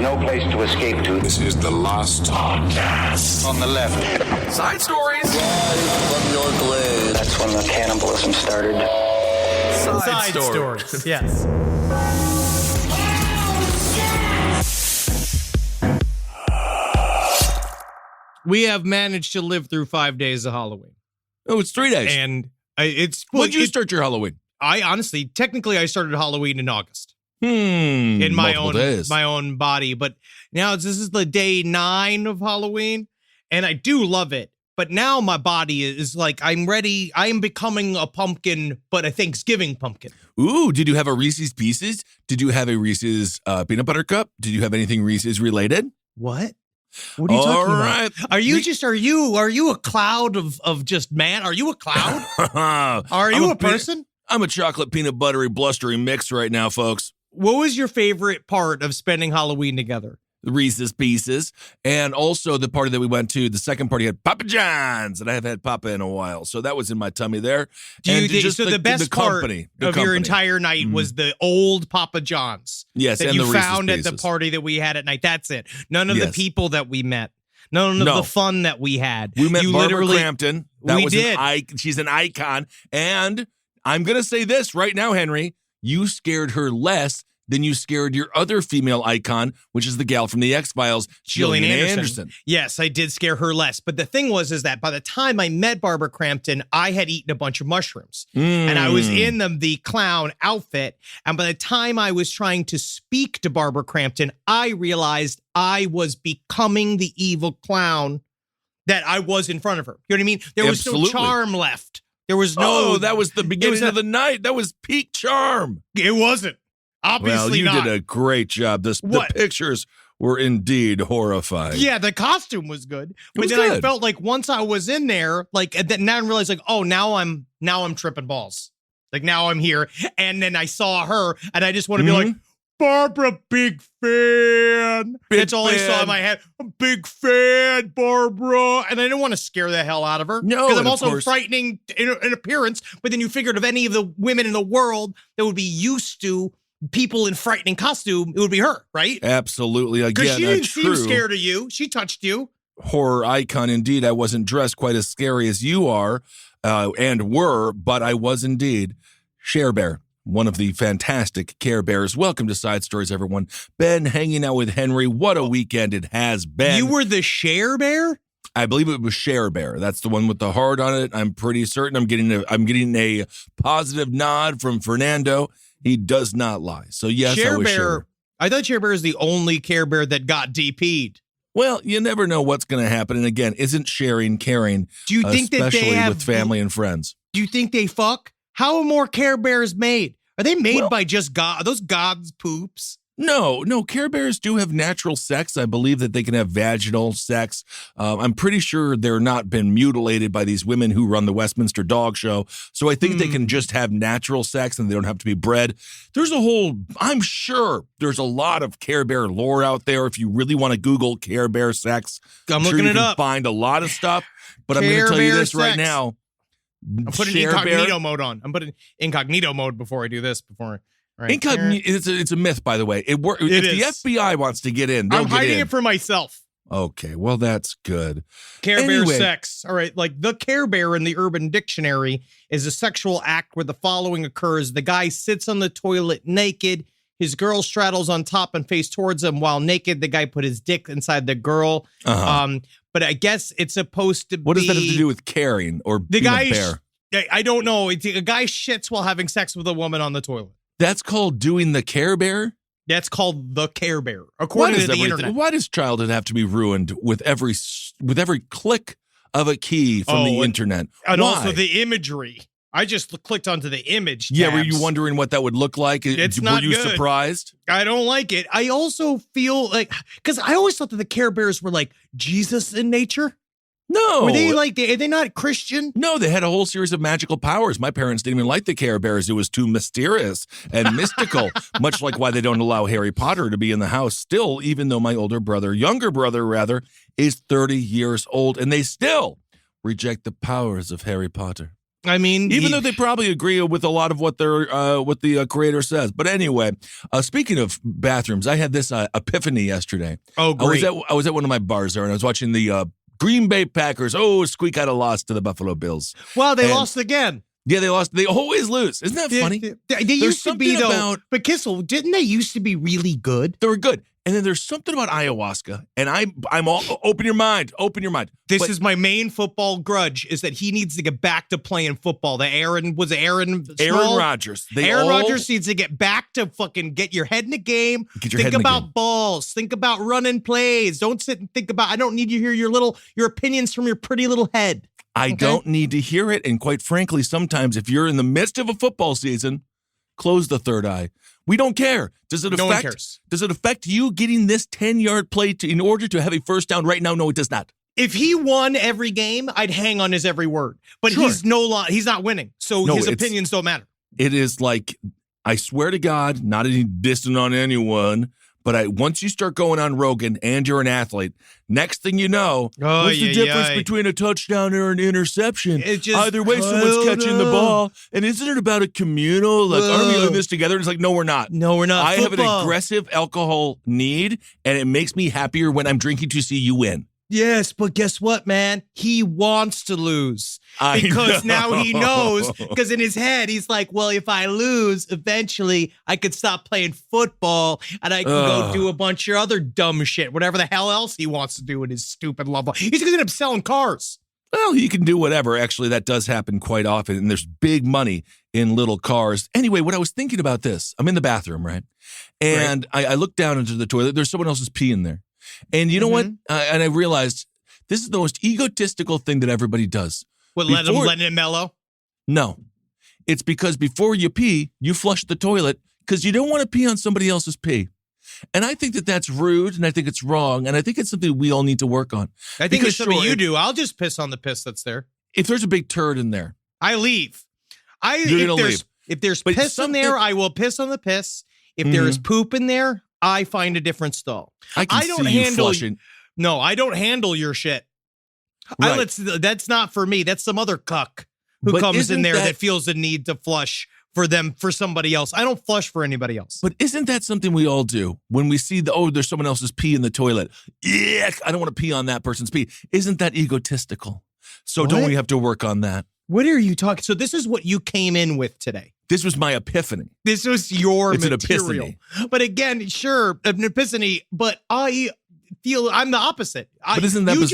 no place to escape to. This is the last podcast. On the left. Side stories. Live from your glade. That's when the cannibalism started. Side stories. Yes. We have managed to live through 5 days of Halloween. Oh, it's 3 days. And it's... When'd you start your Halloween? I honestly, technically, I started Halloween in August. In my own body. But now this is the day 9 of Halloween, and I do love it. But now my body is like, I'm ready. I am becoming a pumpkin, but a Thanksgiving pumpkin. Ooh, did you have a Reese's Pieces? Did you have a Reese's peanut butter cup? Did you have anything Reese's related? What? What are you talking about? Are you a cloud of just man? Are you a cloud? Are you a person? I'm a chocolate peanut buttery blustery mix right now, folks. What was your favorite part of spending Halloween together? The Reese's Pieces, and also the party that we went to, the second party had Papa John's, and I haven't had Papa in a while, so that was in my tummy there. The best part of your entire night was the old Papa John's that and you found at the party that we had at night. That's it. None of the people that we met. None of the fun that we had. We met Barbara Crampton. Did. She's an icon, and I'm going to say this right now, Henry. You scared her less than you scared your other female icon, which is the gal from the X-Files, Gillian Anderson. Yes, I did scare her less. But the thing was that by the time I met Barbara Crampton, I had eaten a bunch of mushrooms. And I was in the clown outfit. And by the time I was trying to speak to Barbara Crampton, I realized I was becoming the evil clown that I was in front of her. You know what I mean? There was no charm left. There was no... Oh, that was the beginning of the night. That was peak charm. It wasn't. Obviously not. Well, you did a great job. The pictures were indeed horrifying. Yeah, the costume was good. But then I felt like once I was in there, now I realized now I'm tripping balls. Like now I'm here. And then I saw her and I just want to be like, Barbara, big fan. That's all I saw in my head. Big fan, Barbara. And I didn't want to scare the hell out of her. No, because I'm also frightening in appearance. But then you figured of any of the women in the world that would be used to people in frightening costume, it would be her, right? Absolutely. Again, because she didn't seem scared of you. She touched you. Horror icon indeed. I wasn't dressed quite as scary as you are and were, but I was indeed Cher Bear, one of the fantastic Care Bears. Welcome to Side Stories, everyone. Ben hanging out with Henry. What a weekend it has been. You were the Cher Bear? I believe it was Cher Bear. That's the one with the heart on it. I'm pretty certain. I'm getting a positive nod from Fernando. He does not lie. So yes, I was Cher. I thought Cher Bear is the only Care Bear that got DP'd. Well, you never know what's going to happen. And again, isn't sharing caring? Do you think that they have, with family and friends? Do you think they fuck? How are more Care Bears made? Are they made by just God? Are those God's poops? No. Care Bears do have natural sex. I believe that they can have vaginal sex. I'm pretty sure they're not been mutilated by these women who run the Westminster Dog Show. So I think they can just have natural sex and they don't have to be bred. I'm sure there's a lot of Care Bear lore out there. If you really want to Google Care Bear sex, I'm looking it up. Find a lot of stuff. But I'm going to tell you this right now. I'm putting incognito mode on. I'm putting incognito mode before I do this. Right. It's a myth, by the way. If the FBI wants to get in, they'll I'm hiding get in. it for myself. Okay, well, that's good. Care Bear sex. All right, like the Care Bear in the Urban Dictionary is a sexual act where the following occurs. The guy sits on the toilet naked. His girl straddles on top and face towards him while naked. The guy put his dick inside the girl. But I guess it's supposed to be... What does that have to do with caring or being a bear? I don't know. A guy shits while having sex with a woman on the toilet. That's called doing the Care Bear? That's called the Care Bear, according to the internet. Why does childhood have to be ruined with every click of a key from the internet? And also the imagery. I just clicked onto the image tabs. Yeah, were you wondering what that would look like? Were you surprised? I don't like it. I also feel like, because I always thought that the Care Bears were like Jesus in nature. No. Were they are they not Christian? No, they had a whole series of magical powers. My parents didn't even like the Care Bears. It was too mysterious and mystical, much like why they don't allow Harry Potter to be in the house still, even though my younger brother, is 30 years old, and they still reject the powers of Harry Potter. I mean, even though they probably agree with a lot of what the creator says. But anyway, speaking of bathrooms, I had this epiphany yesterday. Oh, great. I was at one of my bars there, and I was watching the Green Bay Packers. Oh, squeak out a loss to the Buffalo Bills. Well, they lost again. Yeah, they lost. They always lose. Isn't that funny? They used to be, though. But Kissel, didn't they used to be really good? They were good. And then there's something about ayahuasca, and I'm all open your mind. This is my main football grudge: is that he needs to get back to playing football. Aaron Rodgers. Aaron Rodgers needs to get back to fucking get your head in the game. Think about balls. Think about running plays. Don't sit and think about. I don't need to hear your opinions from your pretty little head. I don't need to hear it. And quite frankly, sometimes if you're in the midst of a football season, close the third eye. We don't care. Does it affect you getting this 10-yard play in order to have a first down right now? No, it does not. If he won every game, I'd hang on his every word. But he's not winning. So his opinions don't matter. It is like, I swear to God, not any dissing on anyone, but once you start going on Rogan and you're an athlete, next thing you know, what's the difference between a touchdown or an interception? Either way, someone's catching the ball. And isn't it about a communal, like, are we in this together? And it's like, no, we're not. No, we're not. I have an aggressive alcohol need, and it makes me happier when I'm drinking to see you win. Yes, but guess what, man? He wants to lose because now he knows, because in his head, he's like, well, if I lose, eventually I could stop playing football and I can go do a bunch of other dumb shit, whatever the hell else he wants to do in his stupid love life. He's going to end up selling cars. Well, he can do whatever. Actually, that does happen quite often, and there's big money in little cars. Anyway, what I was thinking about this, I'm in the bathroom, right? And I look down into the toilet. There's someone else's pee in there. And you know what? And I realized this is the most egotistical thing that everybody does. What, letting it mellow? No. It's because before you pee, you flush the toilet because you don't want to pee on somebody else's pee. And I think that that's rude, and I think it's wrong, and I think it's something we all need to work on. I think it's something you do. I'll just piss on the piss that's there. If there's a big turd in there, I leave. You're going to leave. If there's piss in there, I will piss on the piss. If there is poop in there, I find a different stall. I don't see you flushing. No, I don't handle your shit. Right. That's not for me. That's some other cuck who comes in there that feels the need to flush for somebody else. I don't flush for anybody else. But isn't that something we all do when we see there's someone else's pee in the toilet? Yeah, I don't want to pee on that person's pee. Isn't that egotistical? So don't we have to work on that? What are you talking? So this is what you came in with today. This was my epiphany. This was your material. An epiphany. But again, sure, an epiphany, but I feel I'm the opposite. But isn't that bizarre? You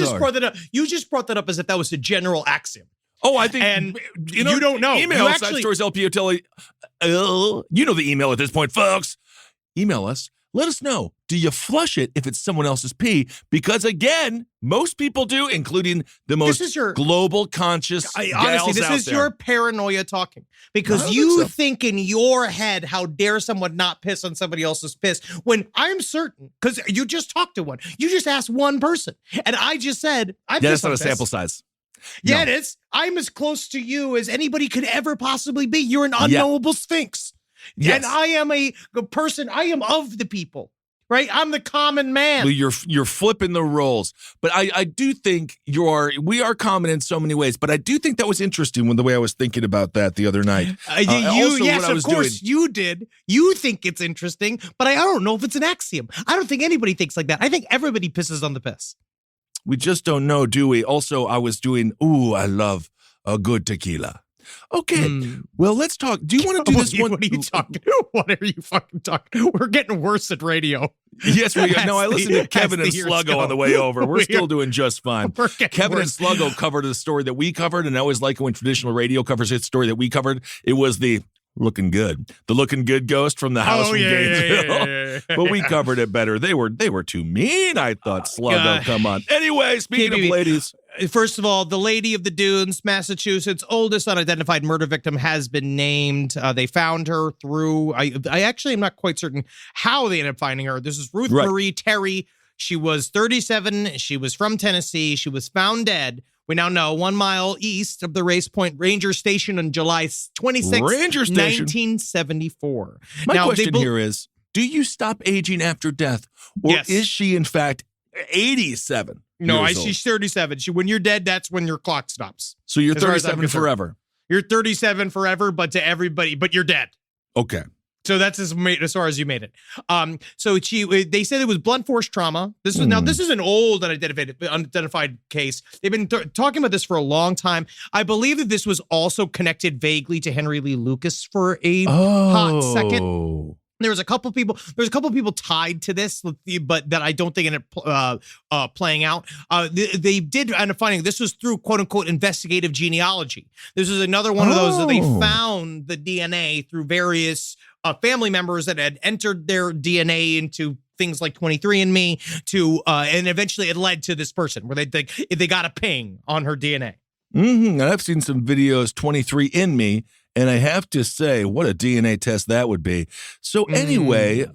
just brought that up as if that was a general axiom. Oh, I think, and you don't know. Email us, SideStoriesLPOTL. You know the email at this point, folks. Email us. Let us know. Do you flush it if it's someone else's pee? Because again, most people do, including the most global conscious honestly, this is your paranoia talking. Because you think in your head, how dare someone not piss on somebody else's piss, when I'm certain, because you just talked to one. You just asked one person. And I just said, that's not a sample size. Yeah, it is. I'm as close to you as anybody could ever possibly be. You're an unknowable sphinx. Yes. And I am a person. I am of the people, right? I'm the common man. Well, you're flipping the roles. But I do think we are common in so many ways. But I do think that was interesting when the way I was thinking about that the other night. Of course you did. You think it's interesting, but I don't know if it's an axiom. I don't think anybody thinks like that. I think everybody pisses on the piss. We just don't know, do we? Also, I was doing, I love a good tequila. Okay, well, let's talk. Do you want to do this one? What are you talking? What are you fucking talking? We're getting worse at radio. Yes, we are. No, I listened to Kevin and Sluggo on the way over. We're still doing just fine. Kevin and Sluggo covered a story that we covered, and I always like when traditional radio covers a story that we covered. It was the looking good ghost from the house from Gainesville. Yeah. But we covered it better. They were too mean, I thought. Sluggo, come on. Anyway, speaking of ladies. First of all, the Lady of the Dunes, Massachusetts, oldest unidentified murder victim has been named. They found her through, I actually am not quite certain how they ended up finding her. This is Ruth Marie Terry. She was 37. She was from Tennessee. She was found dead. We now know 1 mile east of the Race Point Ranger Station on July 26, 1974. My question here is, do you stop aging after death? Or is she, in fact, 87? No, she's 37. When you're dead, that's when your clock stops. So you're 37 forever. You're 37 forever, but to everybody, but you're dead. Okay. So that's as far as you made it. So they said it was blunt force trauma. Now this is an old unidentified case. They've been talking about this for a long time. I believe that this was also connected vaguely to Henry Lee Lucas for a hot second. There was a couple people tied to this, but that I don't think ended up playing out. They did end up finding this was through quote unquote investigative genealogy. This is another one of those that they found the DNA through various family members that had entered their DNA into things like 23andMe and eventually it led to this person where they got a ping on her DNA. And I've seen some videos, 23andMe, and I have to say, what a DNA test that would be. So anyway,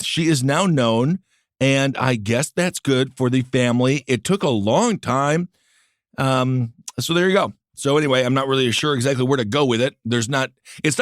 she is now known, and I guess that's good for the family. It took a long time. So there you go. So anyway, I'm not really sure exactly where to go with it. It's not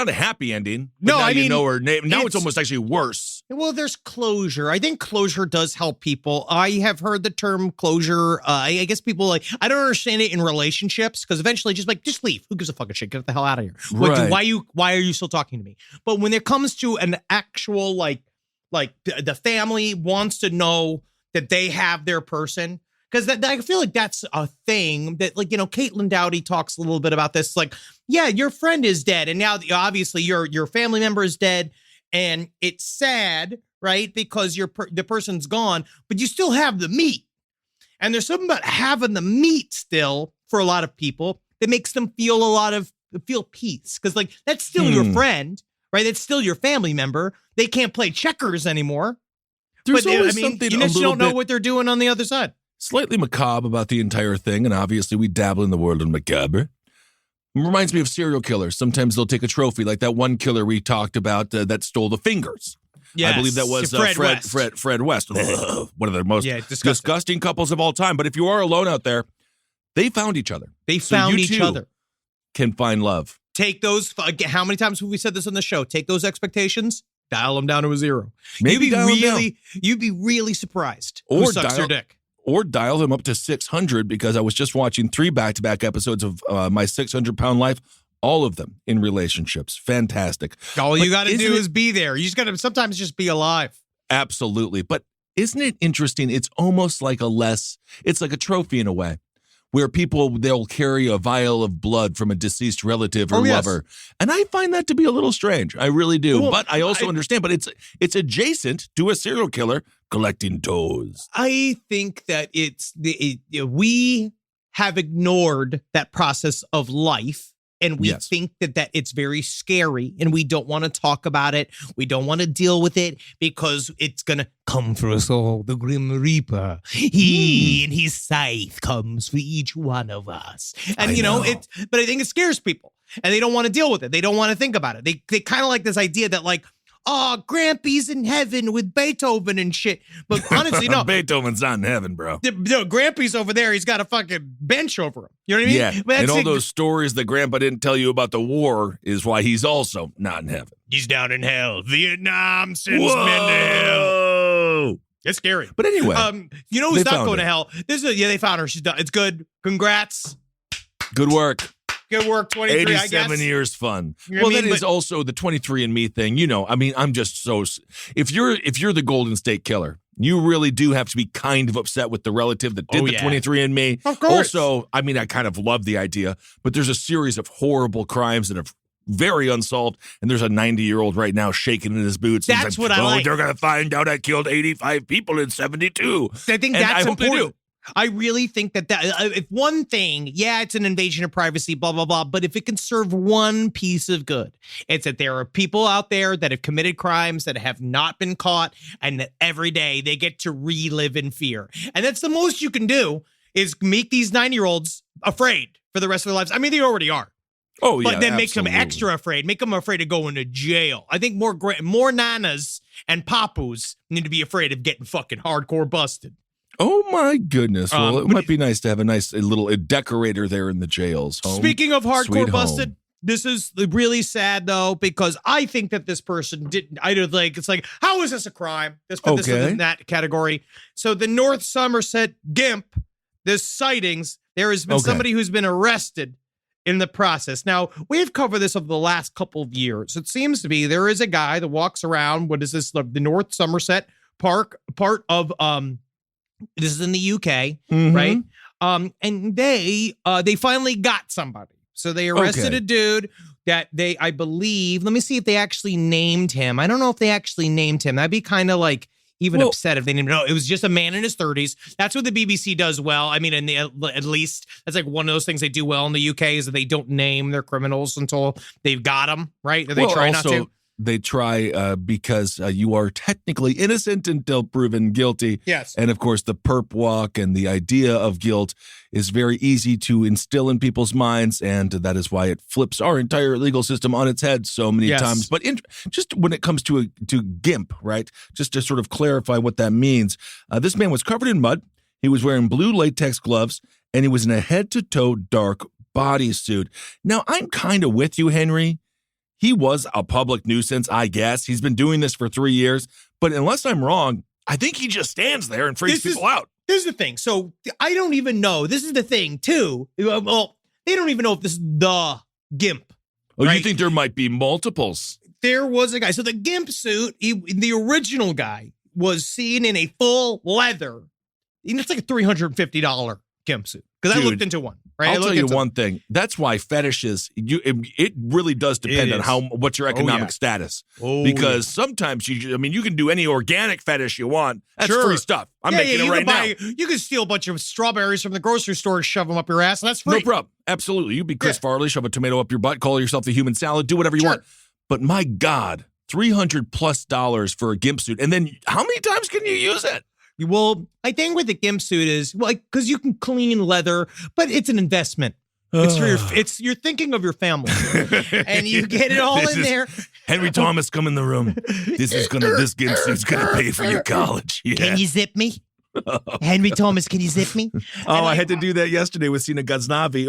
a happy ending. No, now I mean, you know her name. Now it's almost actually worse. Well, there's closure. I think closure does help people. I have heard the term closure. I guess people I don't understand it in relationships because eventually just leave. Who gives a fucking shit? Get the hell out of here. Right. Why are you still talking to me? But when it comes to an actual like the family wants to know that they have their person. Because I feel like that's a thing that, Caitlin Dowdy talks a little bit about this. Like, yeah, your friend is dead. And now, obviously, your family member is dead. And it's sad, right? Because the person's gone, but you still have the meat. And there's something about having the meat still for a lot of people that makes them feel peace. Because, that's still your friend, right? That's still your family member. They can't play checkers anymore. There's always something you just don't know what they're doing on the other side. Slightly macabre about the entire thing, and obviously we dabble in the world of macabre. It reminds me of serial killers. Sometimes they'll take a trophy, like that one killer we talked about that stole the fingers. Yes. I believe that was Fred West. One of the most disgusting couples of all time. But if you are alone out there, they found each other. They found each other. Can find love. Take those. How many times have we said this on the show? Take those expectations, dial them down to a 0. Maybe you'd be really surprised. Or who sucks your dick. Or dial them up to 600 because I was just watching 3 back-to-back episodes of My 600-Pound Life, all of them in relationships. Fantastic. All you got to do is be there. You just got to sometimes just be alive. Absolutely. But isn't it interesting? It's almost like it's like a trophy in a way where they'll carry a vial of blood from a deceased relative or lover. And I find that to be a little strange. I really do. Well, but I also understand, but it's adjacent to a serial killer collecting toes. I think that we have ignored that process of life. And we think that it's very scary and we don't want to talk about it. We don't want to deal with it because it's going to come for us all. The Grim Reaper, he and his scythe comes for each one of us. And, but I think it scares people and they don't want to deal with it. They don't want to think about it. They kind of like this idea that Grampy's in heaven with Beethoven and shit. But honestly, no. Beethoven's not in heaven, bro. Grampy's over there. He's got a fucking bench over him. You know what I mean? Yeah. And all those stories that Grandpa didn't tell you about the war is why he's also not in heaven. He's down in hell. Vietnam sends men to hell. It's scary. But anyway. Who's not going to hell? They found her. She's done. It's good. Congrats. Good work. Good work, 23, 87 years fun. That is also the 23andMe thing. I'm just so... If you're the Golden State Killer, you really do have to be kind of upset with the relative that did the 23andMe. Of course. Also, I kind of love the idea, but there's a series of horrible crimes that are very unsolved, and there's a 90-year-old right now shaking in his boots. That's what I like. They're going to find out I killed 85 people in 72. I think that's important. I really think that if one thing, it's an invasion of privacy, blah, blah, blah. But if it can serve one piece of good, it's that there are people out there that have committed crimes that have not been caught and that every day they get to relive in fear. And that's the most you can do is make these 9-year-olds afraid for the rest of their lives. I mean, they already are. Oh, yeah. But then make absolutely. them extra afraid. Make them afraid of going to jail. I think more nanas and papus need to be afraid of getting fucking hardcore busted. Oh, my goodness. Well, it might be nice to have a little decorator there in the jails. Speaking of hardcore busted, this is really sad, though, because I think that this person didn't. It's like, how is this a crime? Let's put this in that category. So the North Somerset Gimp, there's sightings. There has been somebody who's been arrested in the process. Now, we've covered this over the last couple of years. It seems to be there is a guy that walks around, what is this, the North Somerset Park, part of, this is in the UK, right? And they finally got somebody. So they arrested a dude that I believe, let me see if they actually named him. I don't know if they actually named him. That'd be kind of like, even upset if they didn't know. It was just a man in his 30s. That's what the BBC does well. I mean, at least that's like one of those things they do well in the UK is that they don't name their criminals until they've got them, right? Or they try not to. They try because you are technically innocent until proven guilty. Yes. And of course, the perp walk and the idea of guilt is very easy to instill in people's minds. And that is why it flips our entire legal system on its head so many times. But just when it comes to Gimp, right? Just to sort of clarify what that means. This man was covered in mud. He was wearing blue latex gloves and he was in a head to toe dark bodysuit. Now, I'm kind of with you, Henry. He was a public nuisance, I guess. He's been doing this for 3 years. But unless I'm wrong, I think he just stands there and freaks people out. This is the thing. So I don't even know. This is the thing, too. Well, they don't even know if this is the Gimp. Oh, right? You think there might be multiples? There was a guy. So the Gimp suit, the original guy, was seen in a full leather. It's like a $350 Gimp suit. Because I looked into one. Right? I'll tell you one thing. That's why fetishes, it really does depend on what's your economic status. Because sometimes you can do any organic fetish you want. That's free stuff. I'm making it right now. You can steal a bunch of strawberries from the grocery store and shove them up your ass, and that's free. No problem. Absolutely. You be Chris Farley, shove a tomato up your butt, call yourself the human salad, do whatever you want. But my God, $300+ for a Gimp suit. And then how many times can you use it? Well, I think with the Gimp suit is because you can clean leather, but it's an investment. You're thinking of your family, and you get it all in there. Henry Thomas, come in the room. This Gimp suit's gonna pay for your college. Yeah. Can you zip me? Henry Thomas, can you zip me? I had to do that yesterday with Sina Ghaznavi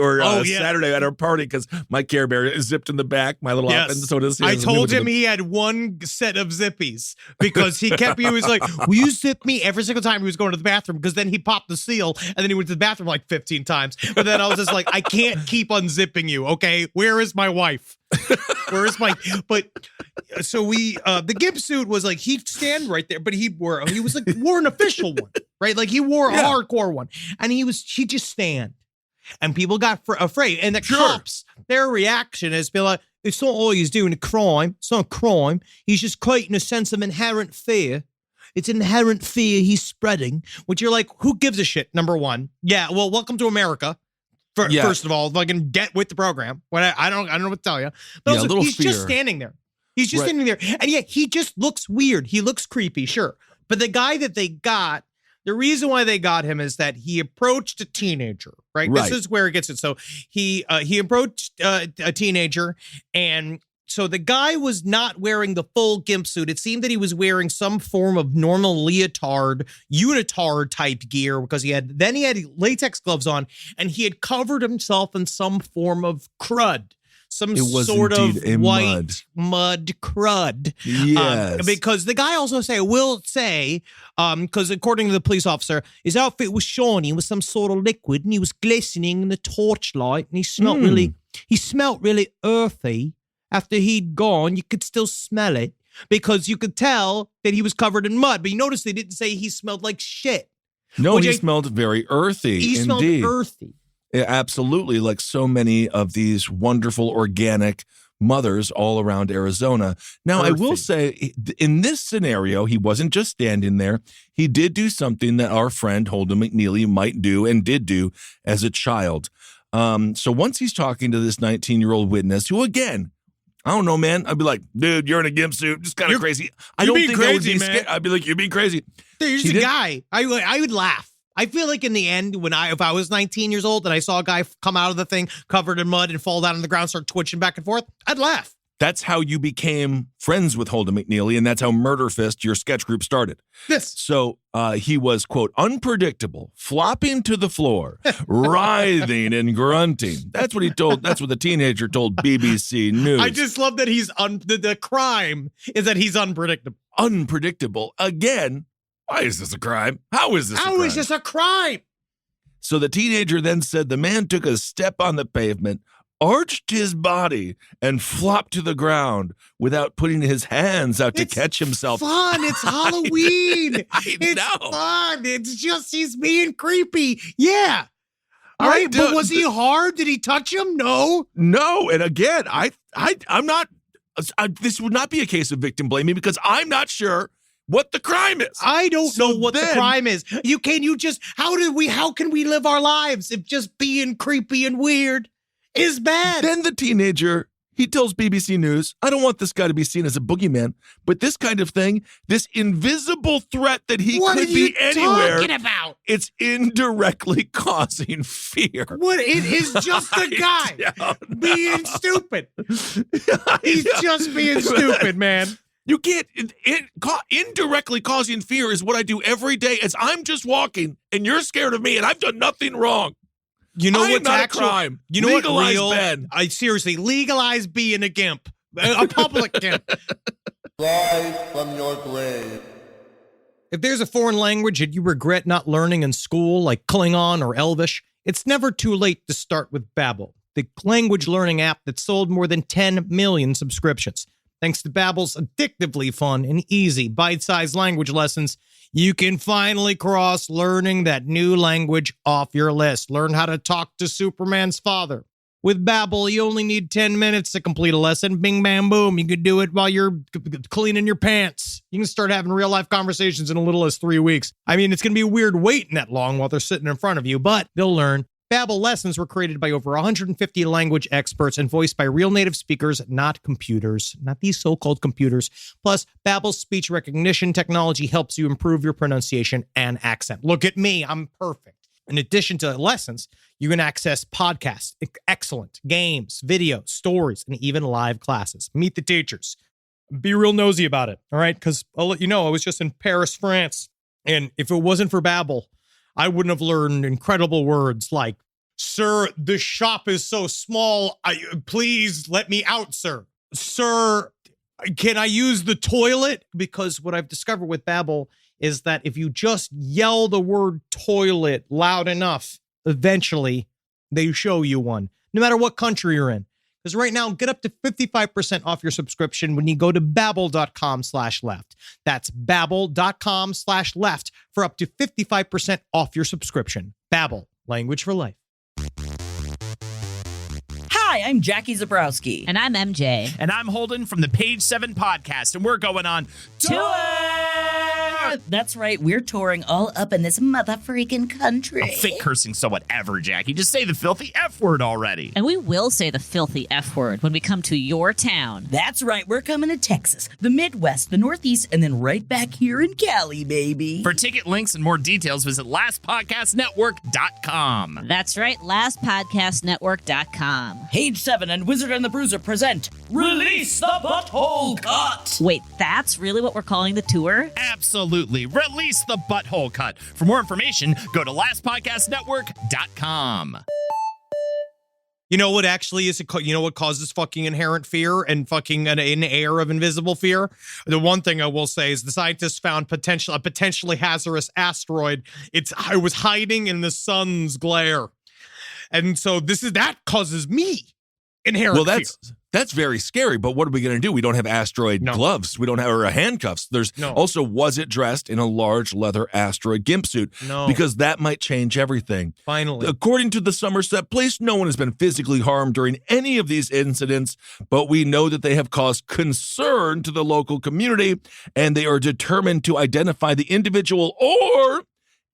Saturday at our party because my Care Bear is zipped in the back, my little outfit, and so does his. I told him he had one set of zippies because he was like, will you zip me every single time he was going to the bathroom? Because then he popped the seal and then he went to the bathroom like 15 times. But then I was just like, I can't keep unzipping you, okay? Where is my wife? So the Gimp suit was like, he'd stand right there, but he wore an official one, right? Like he wore a hardcore one, and he'd just stand, and people got afraid. And the cops, their reaction has been like, it's not all he's doing a crime. It's not a crime. He's just creating a sense of inherent fear. It's inherent fear he's spreading, which you're like, who gives a shit? Number one. Yeah. Well, welcome to America. First of all, if I can get with the program, I don't know what to tell you. But also, he's just standing there. He's just standing there. And yet he just looks weird. He looks creepy, sure. But the guy that they got, the reason why they got him is that he approached a teenager, right? This is where it gets it. So he approached a teenager, and so the guy was not wearing the full Gimp suit. It seemed that he was wearing some form of normal leotard, unitard type gear because he had latex gloves on, and he had covered himself in some form of crud. Some sort of white mud crud. Yes. Because the guy also will say, because according to the police officer, his outfit was shiny with some sort of liquid, and he was glistening in the torchlight, and he smelled really earthy. After he'd gone, you could still smell it because you could tell that he was covered in mud. But you notice they didn't say he smelled like shit. No, he smelled very earthy. He smelled earthy. Yeah, absolutely, like so many of these wonderful organic mothers all around Arizona. Now, I will say, in this scenario, he wasn't just standing there. He did do something that our friend Holden McNeely might do and did do as a child. So once he's talking to this 19-year-old witness, who, again, I don't know, man. I'd be like, dude, you're in a Gimp suit. Just kind of crazy. I don't think that would be scary. I'd be like, you're being crazy. Dude, you're just a guy. I would laugh. I feel like in the end, if I was 19 years old and I saw a guy come out of the thing covered in mud and fall down on the ground, start twitching back and forth, I'd laugh. That's how you became friends with Holden McNeely, and that's how Murder Fist, your sketch group, started. So he was, quote, unpredictable, flopping to the floor, writhing and grunting. That's what the teenager told BBC News. I just love that the crime is that he's unpredictable. Unpredictable. Again, why is this a crime? How is this a crime? So the teenager then said the man took a step on the pavement, arched his body and flopped to the ground without putting his hands out to catch himself. Fun. It's Halloween. It's fun. It's just he's being creepy. Yeah. All right, but was he hard? Did he touch him? No. No. And again, I'm not. This would not be a case of victim blaming because I'm not sure what the crime is. I don't know what the crime is. How can we live our lives if just being creepy and weird is bad? Then the teenager, he tells BBC News, I don't want this guy to be seen as a boogeyman, but this kind of thing, this invisible threat that he could be anywhere. What are you talking about? It's indirectly causing fear. What? It is just a guy being stupid. He's just being stupid, man. You can't, indirectly causing fear is what I do every day as I'm just walking and you're scared of me and I've done nothing wrong. You know what's not actual a crime. You know Legalize what real? Ben. I seriously legalize being a gimp, a public gimp. Live from your grave. If there's a foreign language that you regret not learning in school, like Klingon or Elvish, it's never too late to start with Babbel, the language learning app that sold more than 10 million subscriptions. Thanks to Babbel's addictively fun and easy bite-sized language lessons, you can finally cross learning that new language off your list. Learn how to talk to Superman's father. With Babbel, you only need 10 minutes to complete a lesson. Bing, bam, boom. You can do it while you're cleaning your pants. You can start having real-life conversations in as little as 3 weeks. I mean, it's going to be weird waiting that long while they're sitting in front of you, but they'll learn. Babbel lessons were created by over 150 language experts and voiced by real native speakers, not computers, not these so-called computers. Plus, Babbel's speech recognition technology helps you improve your pronunciation and accent. Look at me, I'm perfect. In addition to lessons, you can access podcasts, excellent games, videos, stories, and even live classes. Meet the teachers. Be real nosy about it, all right? Because I'll let you know, I was just in Paris, France, and if it wasn't for Babbel, I wouldn't have learned incredible words like, sir, the shop is so small. Please let me out, sir. Sir, can I use the toilet? Because what I've discovered with Babbel is that if you just yell the word toilet loud enough, eventually they show you one, no matter what country you're in. Because right now, get up to 55% off your subscription when you go to babbel.com/left. That's babbel.com/left for up to 55% off your subscription. Babbel, language for life. Hi, I'm Jackie Zabrowski. And I'm MJ. And I'm Holden from the Page 7 podcast, and we're going on tour! That's right, we're touring all up in this mother-freaking country. Oh, fake cursing, so whatever, Jackie. Just say the filthy F word already. And we will say the filthy F word when we come to your town. That's right, we're coming to Texas, the Midwest, the Northeast, and then right back here in Cali, baby. For ticket links and more details, visit lastpodcastnetwork.com. That's right, lastpodcastnetwork.com. Page 7 and Wizard and the Bruiser present Release the Butthole Cut! Wait, that's really what we're calling the tour? Absolutely. Release the Butthole Cut. For more information, go to lastpodcastnetwork.com. You know what actually is, you know what causes fucking inherent fear and fucking an air of invisible fear? The one thing I will say is the scientists found a potentially hazardous asteroid. It was hiding in the sun's glare. And so that causes me inherent fear. That's very scary, but what are we going to do? We don't have asteroid gloves. We don't have handcuffs. Also, was it dressed in a large leather asteroid gimp suit? No. Because that might change everything. Finally. According to the Somerset Police, no one has been physically harmed during any of these incidents, but we know that they have caused concern to the local community, and they are determined to identify the individual or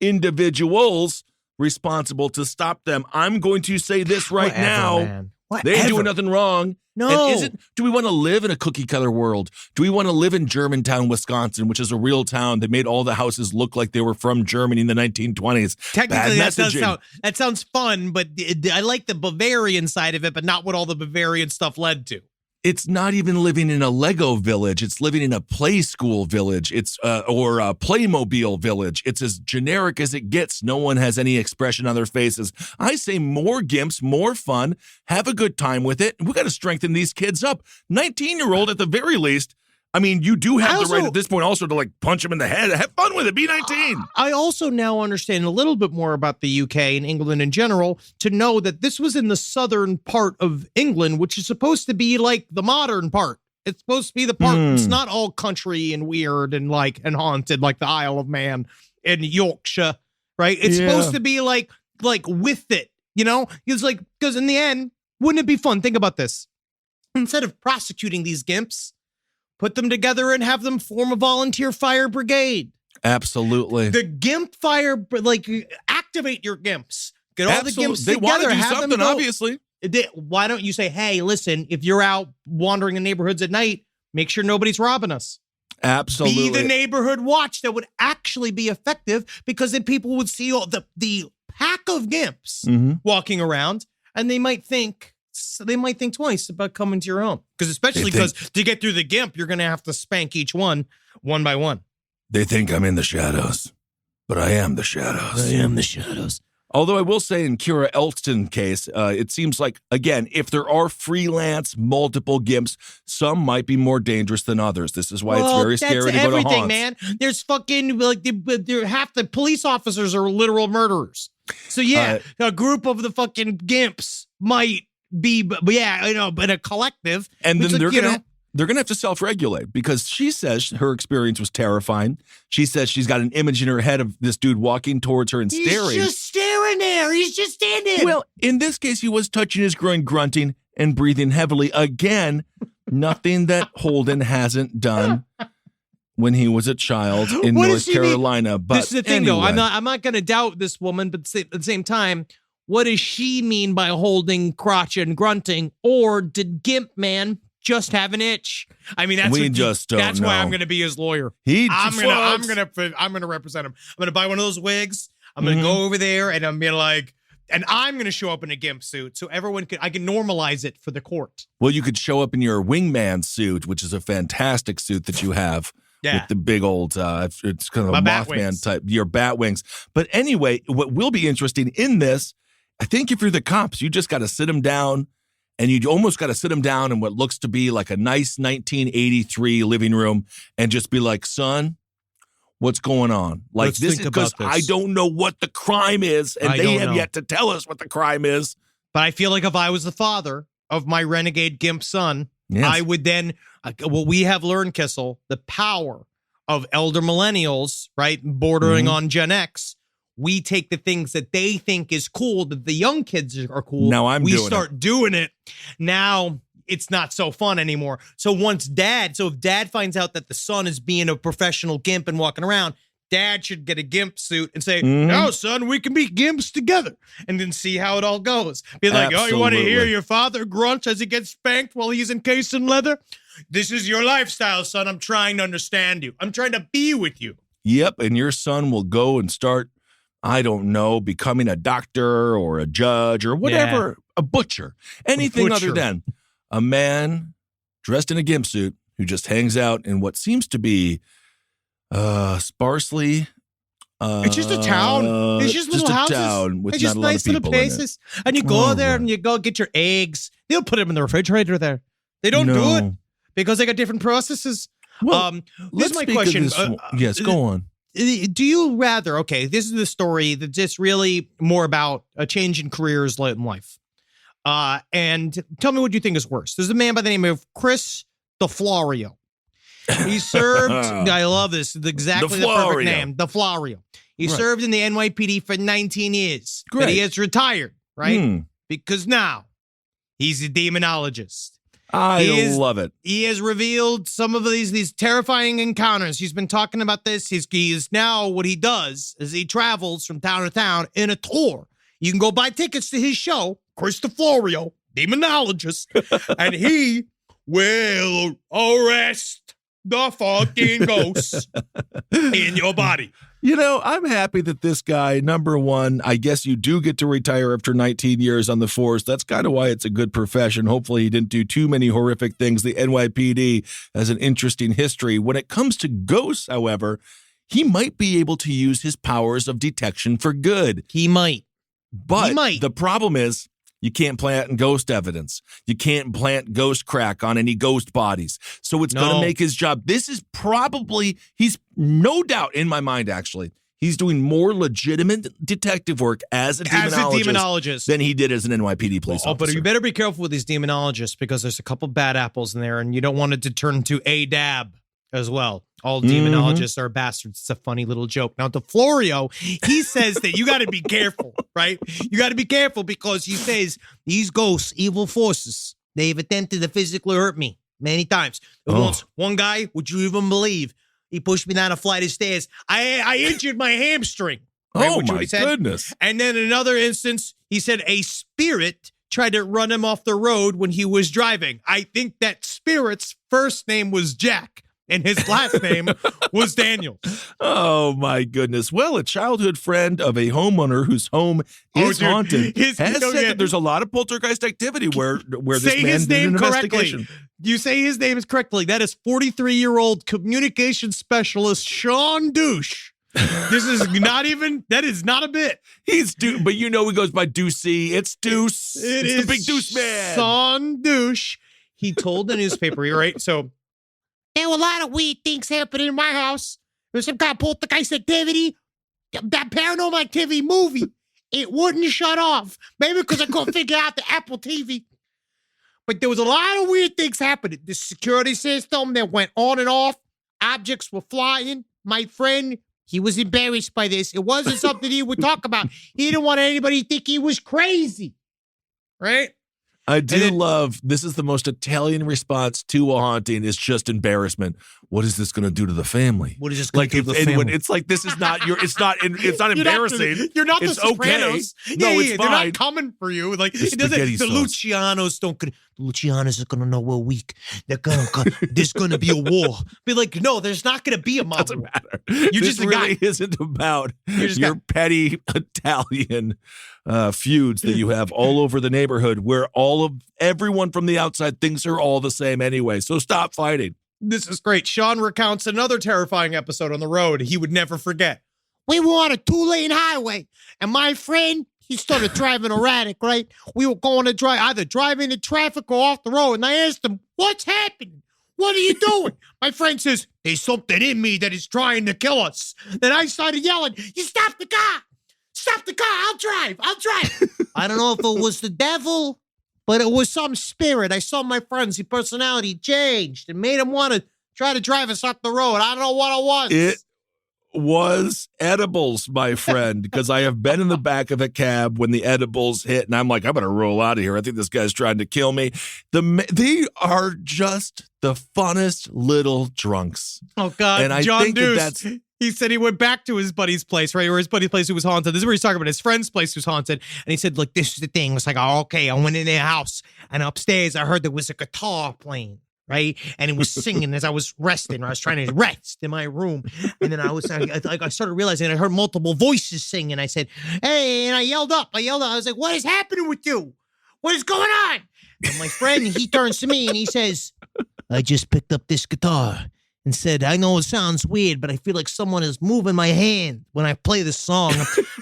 individuals responsible to stop them. I'm going to say this right now. Man. They ain't doing nothing wrong. No. And do we want to live in a cookie cutter world? Do we want to live in Germantown, Wisconsin, which is a real town that made all the houses look like they were from Germany in the 1920s? Technically, that sounds fun, but I like the Bavarian side of it, but not what all the Bavarian stuff led to. It's not even living in a Lego village. It's living in a play school village. Or a Playmobil village. It's as generic as it gets. No one has any expression on their faces. I say more gimps, more fun. Have a good time with it. We got to strengthen these kids up. 19-year-old at the very least. I mean, you do have the also- right at this point also to like punch him in the head. Have fun with it. Be 19. I also now understand a little bit more about the UK and England in general to know that this was in the southern part of England, which is supposed to be like the modern part. It's supposed to be the part. It's not all country and weird and like and haunted like the Isle of Man in Yorkshire, right? It's supposed to be like with it, you know? It's like, because in the end, wouldn't it be fun? Think about this. Instead of prosecuting these gimps, put them together and have them form a volunteer fire brigade. Absolutely. The Gimp fire, like, activate your Gimps. Get all the Gimps They want together. to do Have them something, go. obviously. Why don't you say, hey, listen, if you're out wandering in neighborhoods at night, make sure nobody's robbing us. Absolutely. Be the neighborhood watch. That would actually be effective because then people would see all the pack of Gimps walking around and they might think twice about coming to your home. Because especially because to get through the Gimp, you're going to have to spank each one by one. They think I'm in the shadows, but I am the shadows. I am the shadows. Although I will say in Kira Elston's case, it seems like, again, if there are freelance multiple Gimps, some might be more dangerous than others. This is why it's very scary to go to haunts. Man. There's fucking, like, half the police officers are literal murderers. So, yeah, a group of the fucking Gimps might be, but a collective. And then like, they're going to have to self-regulate because she says her experience was terrifying. She says she's got an image in her head of this dude walking towards her and staring. He's just staring there. He's just standing. Well, in this case, he was touching his groin, grunting, and breathing heavily. Again, nothing that Holden hasn't done when he was a child in North Carolina. But this is the thing, though. I'm not going to doubt this woman, but at the same time, what does she mean by holding crotch and grunting? Or did Gimp Man just have an itch? I mean, that's why I'm going to be his lawyer. I'm going to represent him. I'm going to buy one of those wigs. I'm going to go over there and I'm going to like, and I'm going to show up in a Gimp suit so I can normalize it for the court. Well, you could show up in your wingman suit, which is a fantastic suit that you have. Yeah. With the big old, it's kind of a Mothman type, your bat wings. But anyway, what will be interesting in this, I think if you're the cops, you just got to sit them down. And you almost got to sit him down in what looks to be like a nice 1983 living room and just be like, son, what's going on? Like, this is because I don't know what the crime is, and they have yet to tell us what the crime is. But I feel like if I was the father of my renegade Gimp son, I would then, we have learned, Kissel, the power of elder millennials, right, bordering on Gen X. We take the things that they think is cool, that the young kids are cool. Now we start doing it. Now it's not so fun anymore. So if dad finds out that the son is being a professional Gimp and walking around, dad should get a Gimp suit and say, no, son, we can be Gimps together. And then see how it all goes. Be like, oh, you want to hear your father grunt as he gets spanked while he's encased in leather? This is your lifestyle, son. I'm trying to understand you. I'm trying to be with you. Yep, and your son will go and start, I don't know, becoming a doctor or a judge or whatever, a butcher, anything other than a man dressed in a Gimp suit who just hangs out in what seems to be sparsely. It's just a town. It's just little houses. Town with it's just not a lot nice of little people places. And you go there and you go get your eggs. They'll put them in the refrigerator there. They don't do it because they got different processes. Well, this is my question. Yes, go on. Do you rather, this is the story that's just really more about a change in careers late in life. And tell me what you think is worse. There's a man by the name of Chris DeFlorio. He served, I love this, exactly the perfect name, DeFlorio. He served in the NYPD for 19 years. Great. But he has retired, right? Because now he's a demonologist. I love it. He has revealed some of these terrifying encounters. He's been talking about this. He is now, what he does is he travels from town to town in a tour. You can go buy tickets to his show, Chris DeFlorio, demonologist, and he will arrest the fucking ghosts in your body. You know, I'm happy that this guy, number one, I guess you do get to retire after 19 years on the force. That's kind of why it's a good profession. Hopefully he didn't do too many horrific things. The NYPD has an interesting history. When it comes to ghosts, however, he might be able to use his powers of detection for good. He might. But the problem is You can't plant ghost evidence. You can't plant ghost crack on any ghost bodies. So it's going to make his job. This is probably, he's no doubt in my mind, actually, he's doing more legitimate detective work as a demonologist than he did as an NYPD police officer. But you better be careful with these demonologists because there's a couple bad apples in there and you don't want it to turn into a dab as well. All demonologists are bastards. It's a funny little joke. Now, DeFlorio, he says that you got to be careful, right? You got to be careful because he says these ghosts, evil forces, they've attempted to physically hurt me many times. Once, one guy, would you even believe, he pushed me down a flight of stairs. I injured my hamstring. Right, oh, my goodness. And then in another instance, he said a spirit tried to run him off the road when he was driving. I think that spirit's first name was Jack. And his last name was Daniel. Oh, my goodness. Well, a childhood friend of a homeowner whose home is haunted has said that there's a lot of poltergeist activity where this man his did name an correctly. investigation. You say his name is correctly. That is 43-year-old communication specialist Sean Douche. This is not even, that is not a bit. He's but he goes by Deucey. It's Deuce. It's the big Deuce man. Sean Douche. He told the newspaper, right? So, there were a lot of weird things happening in my house. There was some kind of poltergeist activity. That Paranormal Activity movie, it wouldn't shut off. Maybe because I couldn't figure out the Apple TV. But there was a lot of weird things happening. The security system that went on and off. Objects were flying. My friend, he was embarrassed by this. It wasn't something he would talk about. He didn't want anybody to think he was crazy. Right? I do love, this is the most Italian response to a haunting is just embarrassment. What is this going to do to the family? What is this going to do to the family? It's like, this is not it's not embarrassing. You're not the it's Sopranos. Okay. No, it's fine. They're not coming for you. Like, the Lucianos the Lucianos are going to know we're weak. They're going to, there's going to be a war. Be like, no, there's not going to be a mob. Doesn't matter. This really isn't about your petty Italian feuds that you have all over the neighborhood where everyone from the outside thinks they're all the same anyway. So stop fighting. This is great. Sean recounts another terrifying episode on the road he would never forget. We were on a 2-lane highway, and my friend, he started driving erratic, right? We were going to either drive into traffic or off the road, and I asked him, what's happening? What are you doing? My friend says, there's something in me that is trying to kill us. Then I started yelling, you stop the car. Stop the car. I'll drive. I don't know if it was the devil, but it was some spirit. I saw my friend's personality changed and made him want to try to drive us off the road. I don't know what it was. It was edibles, my friend, because I have been in the back of a cab when the edibles hit, and I'm like, I better roll out of here. I think this guy's trying to kill me. They are just the funnest little drunks. Oh, God. And I John think Deuce. He said he went back to his buddy's place, right? Or his buddy's place who was haunted. This is where he's talking about his friend's place who's haunted. And he said, look, this is the thing. It was like, oh, okay. I went in their house and upstairs I heard there was a guitar playing, right? And it was singing as I was resting. I was trying to rest in my room. And then I started realizing I heard multiple voices singing. I said, hey, and I yelled up. I was like, what is happening with you? What is going on? And my friend, he turns to me and he says, I just picked up this guitar. And said, I know it sounds weird, but I feel like someone is moving my hand when I play this song.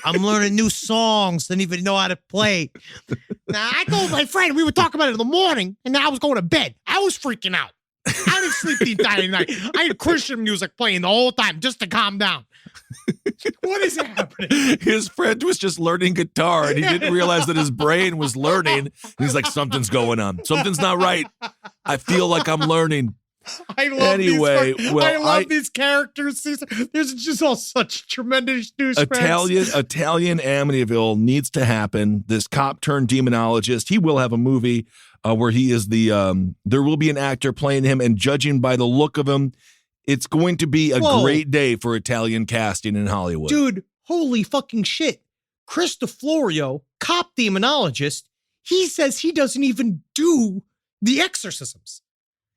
I'm learning new songs, don't even know how to play. Now, I told my friend, we were talking about it in the morning, and then I was going to bed. I was freaking out. I didn't sleep the entire night. I had Christian music playing the whole time just to calm down. What is happening? His friend was just learning guitar, and he didn't realize that his brain was learning. He's like, something's going on. Something's not right. I feel like I'm learning. I love these characters. There's just all such tremendous douchebags. Italian Amityville needs to happen. This cop turned demonologist. He will have a movie where he is there will be an actor playing him, and judging by the look of him, it's going to be a great day for Italian casting in Hollywood. Dude, holy fucking shit. Chris DeFlorio, cop demonologist, he says he doesn't even do the exorcisms.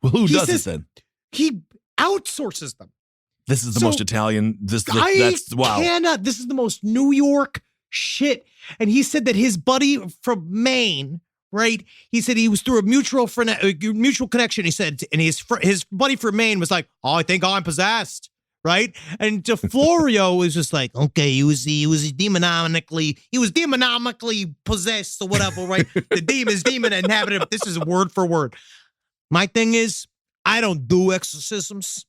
Well, who does it then? He outsources them. This is the most Italian. That's wow. This is the most New York shit. And he said that his buddy from Maine, right? He said he was through a mutual connection. He said, and his buddy from Maine was like, "Oh, I think I'm possessed." right? And DeFlorio was just like, okay, he was demonically possessed or whatever, right? The demon inhabited. This is word for word. My thing is, I don't do exorcisms.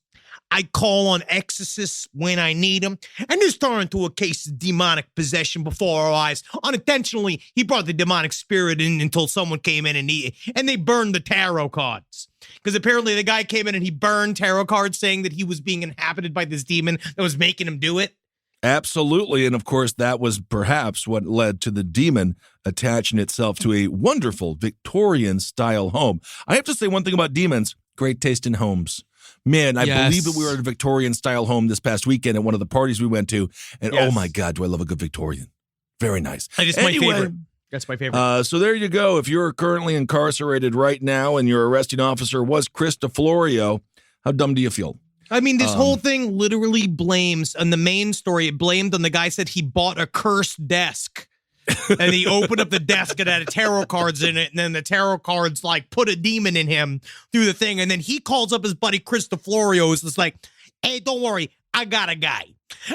I call on exorcists when I need them. And this turned into a case of demonic possession before our eyes. Unintentionally, he brought the demonic spirit in until someone came in and they burned the tarot cards. Because apparently the guy came in and he burned tarot cards saying that he was being inhabited by this demon that was making him do it. Absolutely. And of course, that was perhaps what led to the demon attaching itself to a wonderful Victorian-style home. I have to say one thing about demons, great taste in homes. Man, I believe that we were at a Victorian-style home this past weekend at one of the parties we went to, and oh my God, do I love a good Victorian. Very nice. That's my favorite. That's my favorite. So there you go. If you're currently incarcerated right now and your arresting officer was Chris DeFlorio, how dumb do you feel? I mean, this whole thing literally blames, on the main story, it blamed on the guy said he bought a cursed desk. And he opened up the desk and had tarot cards in it, and then the tarot cards like put a demon in him through the thing, and then he calls up his buddy Chris DeFlorio, who's just like, hey, don't worry, I got a guy.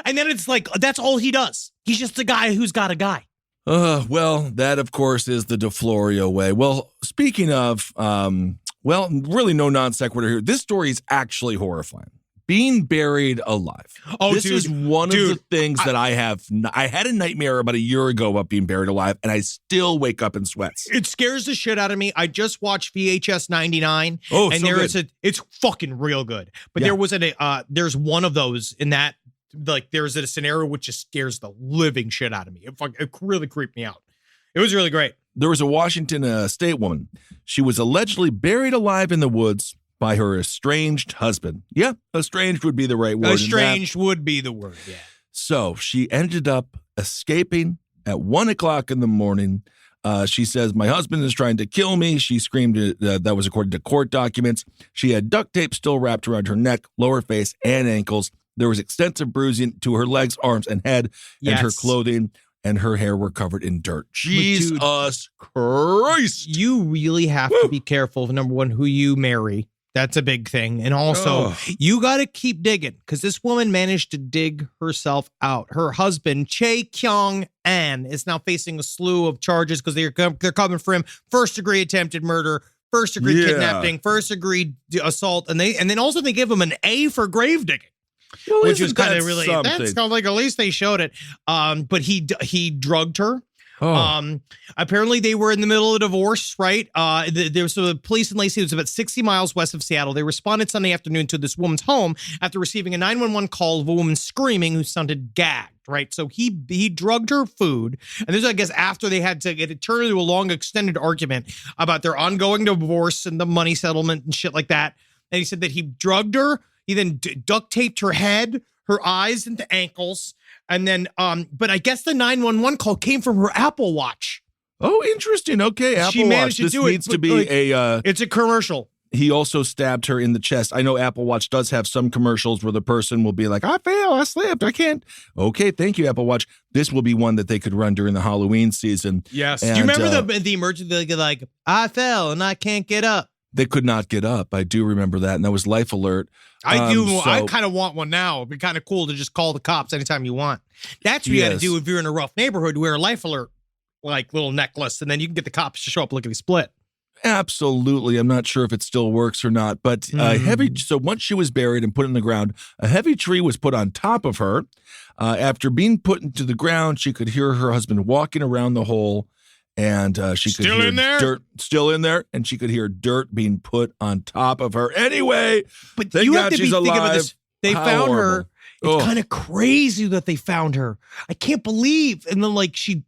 And then it's like, that's all he does. He's just a guy who's got a guy. Well, that of course is the DeFlorio way. Well, speaking of, really no non sequitur here. This story is actually horrifying. Being buried alive. Oh, this dude, is one of the things that I have. I had a nightmare about a year ago about being buried alive, and I still wake up in sweats. It scares the shit out of me. I just watched VHS 99. Oh, and so it's fucking real good. But there's one of those in that, like, there's a scenario which just scares the living shit out of me. It really creeped me out. It was really great. There was a Washington state woman. She was allegedly buried alive in the woods by her estranged husband. Yeah, estranged would be the right word. Estranged would be the word, yeah. So she ended up escaping at 1 o'clock in the morning. She says, my husband is trying to kill me. She screamed, that was according to court documents. She had duct tape still wrapped around her neck, lower face, and ankles. There was extensive bruising to her legs, arms, and head, and her clothing and her hair were covered in dirt. Jesus Christ. You really have to be careful of, number one, who you marry. That's a big thing. And also, you got to keep digging, because this woman managed to dig herself out. Her husband, Chae Kyung-an, is now facing a slew of charges because they're coming for him. First-degree attempted murder, first-degree kidnapping, first-degree assault, and then also they give him an A for grave digging. Well, which was kind of something? that's kind of like, at least they showed it. But he drugged her. Apparently they were in the middle of a divorce, right? There was the police in Lacey. It was about 60 miles west of Seattle. They responded Sunday afternoon to this woman's home after receiving a 911 call of a woman screaming who sounded gagged, right? So he drugged her food. And this is, I guess, after they had to get it turned into a long extended argument about their ongoing divorce and the money settlement and shit like that. And he said that he drugged her. He then duct taped her head, her eyes, and the ankles. And then, but I guess the 911 call came from her Apple Watch. Oh, interesting. Okay, Apple she managed Watch. To do this needs it, to be like, it's a commercial. He also stabbed her in the chest. I know Apple Watch does have some commercials where the person will be like, I failed, I slipped, I can't. Okay, thank you, Apple Watch. This will be one that they could run during the Halloween season. Yes. Do you remember the emergency, like, I fell and I can't get up? They could not get up. I do remember that, and that was Life Alert. I do. I kind of want one now. It'd be kind of cool to just call the cops anytime you want. That's what you got to do if you're in a rough neighborhood. Wear a Life Alert, like, little necklace, and then you can get the cops to show up lickety split. Absolutely. I'm not sure if it still works or not, but so once she was buried and put in the ground, a heavy tree was put on top of her. After being put into the ground, she could hear her husband walking around the hole. And she could hear dirt still in there, and she could hear dirt being put on top of her. Anyway, but you have to be thinking about this. They found her. It's kind of crazy that they found her. I can't believe. And then, like, she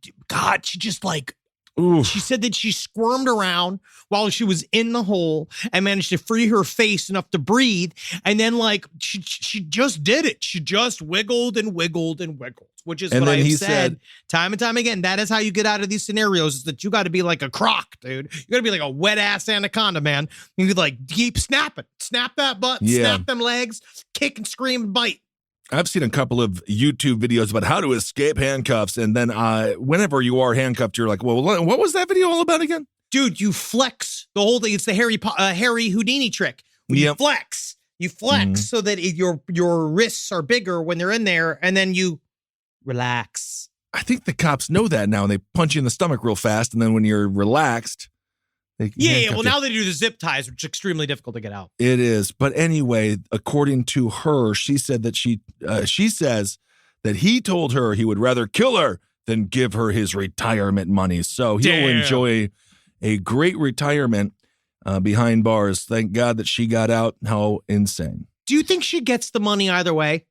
just like. Oof. She said that she squirmed around while she was in the hole and managed to free her face enough to breathe. And then, like, she just did it. She just wiggled and wiggled and wiggled, which is what I've said time and time again. That is how you get out of these scenarios, is that you got to be like a croc, dude. You got to be like a wet ass anaconda, man. You could, like, keep snapping. Snap that butt, snap them legs, kick and scream and bite. I've seen a couple of YouTube videos about how to escape handcuffs, and then whenever you are handcuffed, you're like, well, what was that video all about again? Dude, you flex the whole thing. It's the Harry Houdini trick. You flex. You flex so that your wrists are bigger when they're in there, and then you relax. I think the cops know that now, and they punch you in the stomach real fast, and then when you're relaxed, they Yeah. Well, now they do the zip ties, which is extremely difficult to get out. It is. But anyway, according to her, she said that she says that he told her he would rather kill her than give her his retirement money. So he'll enjoy a great retirement behind bars. Thank God that she got out. How insane. Do you think she gets the money either way?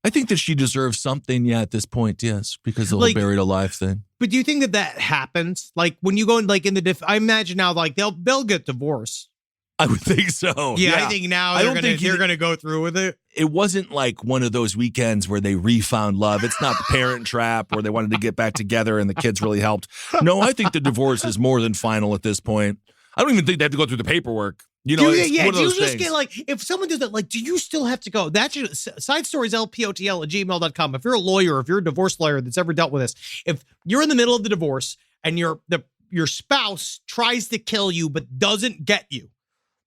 I think that she deserves something, at this point, yes, because of the buried alive thing. But do you think that happens? Like when you go in, like in the I imagine now, like they'll get divorced. I would think so. Yeah, I think now they're gonna go through with it. It wasn't like one of those weekends where they refound love. It's not the Parent Trap where they wanted to get back together and the kids really helped. No, I think the divorce is more than final at this point. I don't even think they have to go through the paperwork. It's one of those just things. get like, if someone does that, like, do you still have to go? That's sidestorieslpotl@gmail.com. If you're a lawyer, if you're a divorce lawyer that's ever dealt with this, if you're in the middle of the divorce and your spouse tries to kill you but doesn't get you,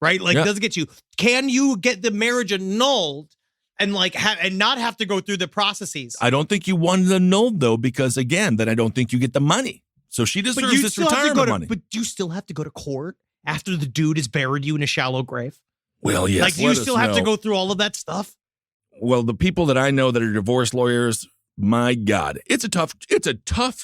right? Like doesn't get you, can you get the marriage annulled and and not have to go through the processes? I don't think you want it annulled though, because again, then I don't think you get the money. So she deserves this retirement money. But you still have to go to court after the dude has buried you in a shallow grave? Well, yes. Like, do you still have to go through all of that stuff? Well, the people that I know that are divorce lawyers, my God, it's a tough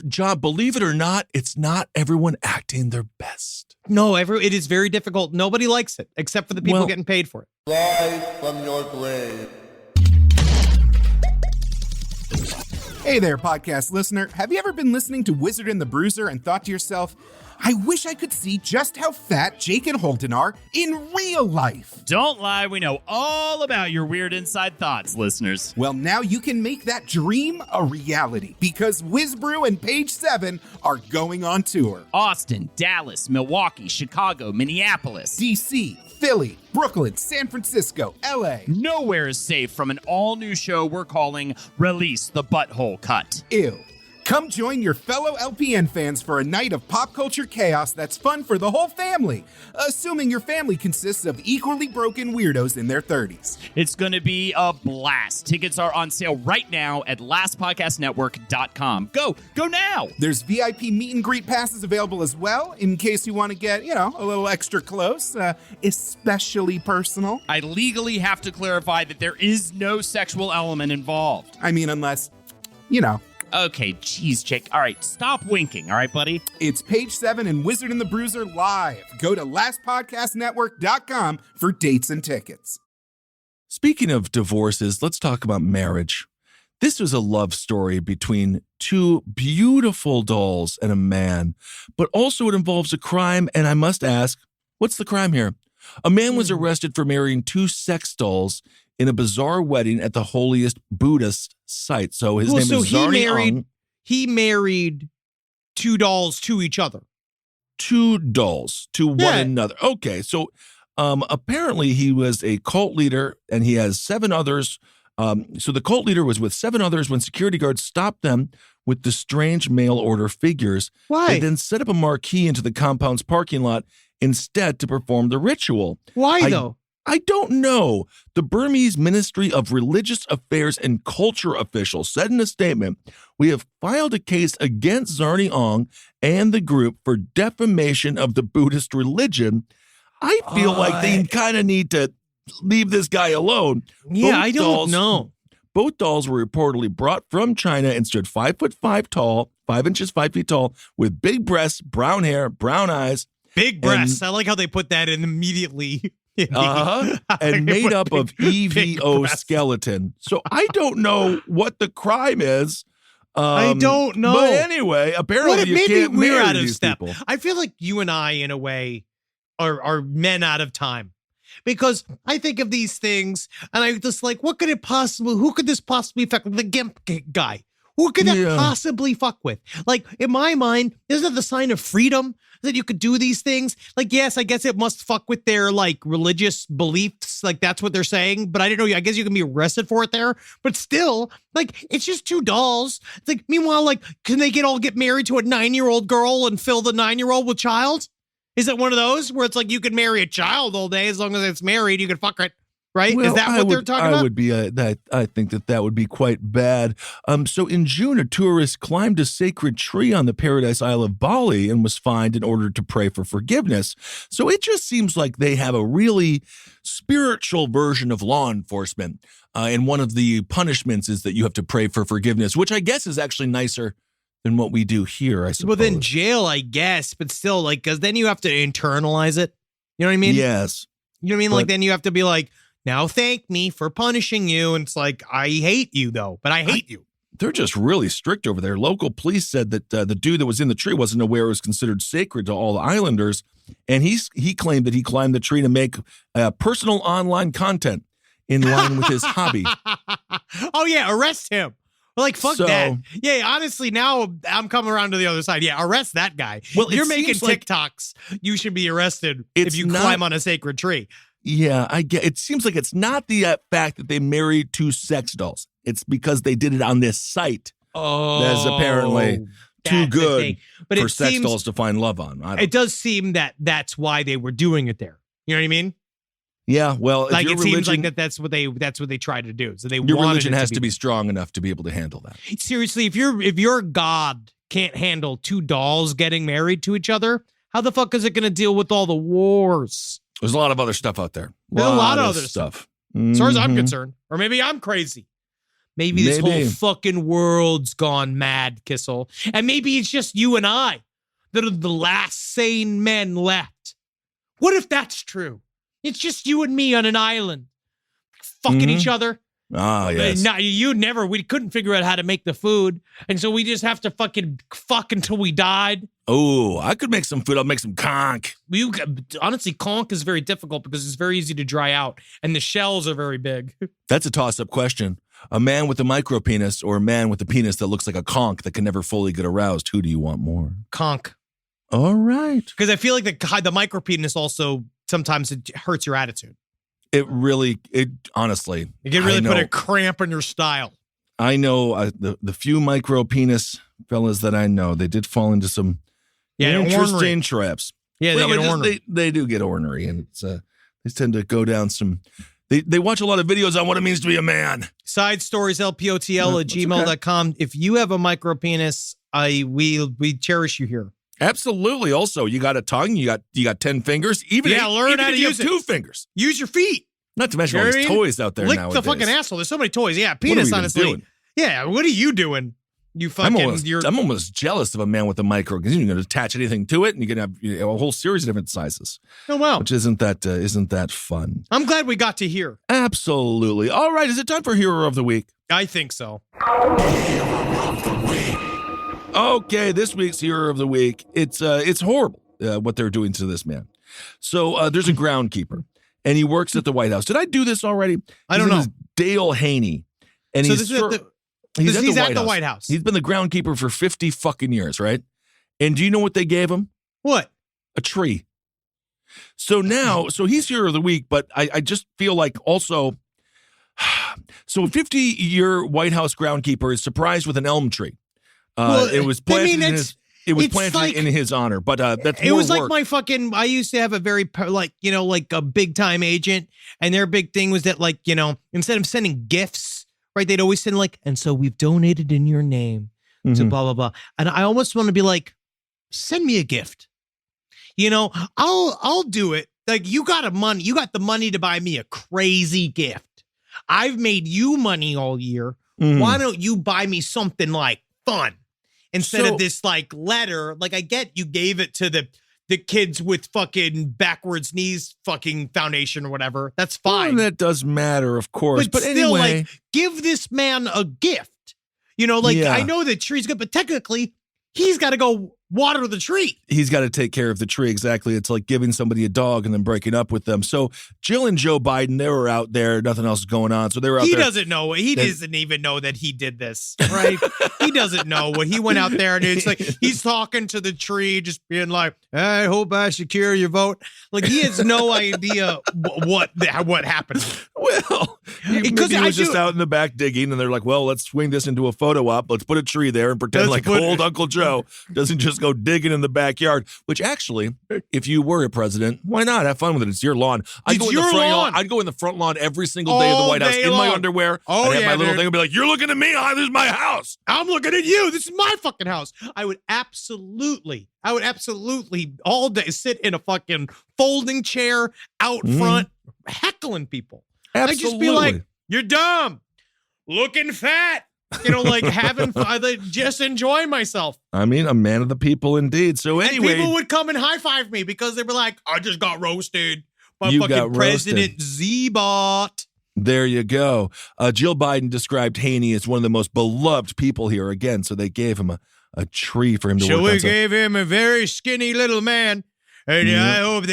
job. Believe it or not, it's not everyone acting their best. No, it is very difficult. Nobody likes it except for the people getting paid for it. Rise from your grave. Hey there, podcast listener. Have you ever been listening to Wizard and the Bruiser and thought to yourself, I wish I could see just how fat Jake and Holden are in real life? Don't lie, we know all about your weird inside thoughts, listeners. Well, now you can make that dream a reality because WizBrew and Page 7 are going on tour. Austin, Dallas, Milwaukee, Chicago, Minneapolis, DC, Philly, Brooklyn, San Francisco, LA. Nowhere is safe from an all-new show we're calling Release the Butthole Cut. Ew. Come join your fellow LPN fans for a night of pop culture chaos that's fun for the whole family, assuming your family consists of equally broken weirdos in their 30s. It's going to be a blast. Tickets are on sale right now at lastpodcastnetwork.com. Go now. There's VIP meet and greet passes available as well, in case you want to get, a little extra close, especially personal. I legally have to clarify that there is no sexual element involved. I mean, unless, Okay, geez, Jake. All right, stop winking. All right, buddy? It's Page 7 and Wizard and the Bruiser live. Go to lastpodcastnetwork.com for dates and tickets. Speaking of divorces, let's talk about marriage. This was a love story between two beautiful dolls and a man, but also it involves a crime, and I must ask, what's the crime here? A man was arrested for marrying two sex dolls in a bizarre wedding at the holiest Buddhist site. So his name is Zarni. He married two dolls to each other. Two dolls to one another. Okay, so apparently he was a cult leader, and he has 7 others. So the cult leader was with 7 others when security guards stopped them with the strange mail order figures. Why? They then set up a marquee into the compound's parking lot instead to perform the ritual. Why, though? I don't know. The Burmese Ministry of Religious Affairs and Culture officials said in a statement, we have filed a case against Zarni Ong and the group for defamation of the Buddhist religion. I feel like they kind of need to leave this guy alone. Yeah, I don't know. Both dolls were reportedly brought from China and stood 5'5" tall, 5 inches, 5 feet tall, with big breasts, brown hair, brown eyes. Big breasts. I like how they put that in immediately. And made up of EVO skeleton. So I don't know what the crime is. I don't know. But anyway, apparently you can't marry these people. I feel like you and I, in a way, are men out of time. Because I think of these things, and I just like, who could this possibly affect? The Gimp guy. Who could that possibly fuck with? Like, in my mind, isn't it the sign of freedom that you could do these things? Like, yes, I guess it must fuck with their, like, religious beliefs. Like, that's what they're saying. But I don't know. I guess you can be arrested for it there. But still, like, it's just two dolls. It's like, meanwhile, like, can they get married to a 9-year-old girl and fill the 9-year-old with child? Is it one of those where it's like you can marry a child all day as long as it's married, you can fuck it, right? Well, Is that what they're talking about? I would be I think that would be quite bad. So in June, a tourist climbed a sacred tree on the Paradise Isle of Bali and was fined in order to pray for forgiveness. So it just seems like they have a really spiritual version of law enforcement. And one of the punishments is that you have to pray for forgiveness, which I guess is actually nicer than what we do here, I suppose. Well, then jail, I guess, but still, like, because then you have to internalize it. You know what I mean? Yes. You know what I mean? Like, then you have to be like, now thank me for punishing you. And it's like, I hate you, though, but I hate you. They're just really strict over there. Local police said that the dude that was in the tree wasn't aware it was considered sacred to all the islanders. And he claimed that he climbed the tree to make personal online content in line with his hobby. Oh, yeah, arrest him. Like, fuck that. Yeah, honestly, now I'm coming around to the other side. Yeah, arrest that guy. Well, if you're making TikToks, you should be arrested if you climb on a sacred tree. Yeah, I get. It seems like it's not the fact that they married two sex dolls. It's because they did it on this site. Oh, that's apparently too good but for sex dolls to find love on. It does seem that that's why they were doing it there. You know what I mean? Yeah, well, like it seems like that's what they tried to do. So your religion has to be strong enough to be able to handle that. Seriously, if your God can't handle two dolls getting married to each other, how the fuck is it going to deal with all the wars? There's a lot of other stuff out there. There's a lot of other stuff. As far as I'm concerned, or maybe I'm crazy. Maybe this whole fucking world's gone mad, Kissel, and maybe it's just you and I that are the last sane men left. What if that's true? It's just you and me on an island, fucking each other. Ah, yes. We couldn't figure out how to make the food. And so we just have to fucking fuck until we died. Oh, I could make some food. I'll make some conch. Honestly, conch is very difficult because it's very easy to dry out. And the shells are very big. That's a toss-up question. A man with a micro penis or a man with a penis that looks like a conch that can never fully get aroused. Who do you want more? Conch. All right. Because I feel like the micro penis also sometimes it hurts your attitude. Honestly. You can really put a cramp in your style. I know the few micro penis fellas that I know, they did fall into some interesting traps. Yeah, they do get ornery, and it's they tend to go down some. They watch a lot of videos on what it means to be a man. Side stories, lpotl@gmail.com. If you have a micro penis, we cherish you here. Absolutely. Also, you got a tongue. You got 10 fingers. Learn how to use two fingers. Use your feet. Not to mention all these toys out there Lick nowadays. the fucking asshole. There's so many toys. Yeah, penis, honestly. Doing? Yeah, what are you doing? You fucking. I'm almost jealous of a man with a micro because you're going to attach anything to it, and you can have a whole series of different sizes. Oh wow! Which isn't that fun? I'm glad we got to hear. Absolutely. All right, is it time for Hero of the Week? I think so. Okay, this week's Hero of the Week. It's horrible what they're doing to this man. So there's a groundkeeper, and he works at the White House. Did I do this already? I don't know. Dale Haney, and he's at the White House. He's been the groundkeeper for 50 fucking years, right? And do you know what they gave him? What? A tree. So now, he's Hero of the Week, but I just feel like also, so a 50-year White House groundkeeper is surprised with an elm tree. It was planted in his honor, but that's more was like work. my fucking. I used to have a very like a big time agent, and their big thing was that instead of sending gifts, right, they'd always send and so we've donated in your name to blah blah blah, and I almost want to be like, send me a gift, I'll do it. Like you got the money to buy me a crazy gift. I've made you money all year. Why don't you buy me something fun? Instead of this letter, I get you gave it to the kids with fucking backwards knees fucking foundation or whatever. That's fine. Well, that does matter, of course. But still, anyway, give this man a gift. I know the tree's good, but technically he's got to go water the tree. He's got to take care of the tree. Exactly. It's like giving somebody a dog and then breaking up with them. So Jill and Joe Biden, they were out there. Nothing else is going on. So they were out there. He doesn't know. He doesn't even know that he did this, right? He doesn't know what he went out there and it's like he's talking to the tree, just being like, I hope I secure your vote. Like he has no idea what happened. Well, Maybe he was just out in the back digging, and they're like, well, let's swing this into a photo op. Let's put a tree there and pretend like old Uncle Joe doesn't just go digging in the backyard, which actually, if you were a president, why not? Have fun with it. It's your lawn. I'd go in the front lawn every single day of the White House in my underwear. I'd have my little thing and be like, you're looking at me. This is my house. I'm looking at you. This is my fucking house. I would absolutely all day sit in a fucking folding chair out front heckling people. Absolutely. I'd just be like, you're dumb, looking fat, like having fun, just enjoying myself. I mean, a man of the people indeed. So anyway. And people would come and high five me because they were like, I just got roasted by You fucking got President Z-Bot. There you go. Jill Biden described Haney as one of the most beloved people here again, so they gave him a tree for him to work on. So we gave him a very skinny little man. And I hope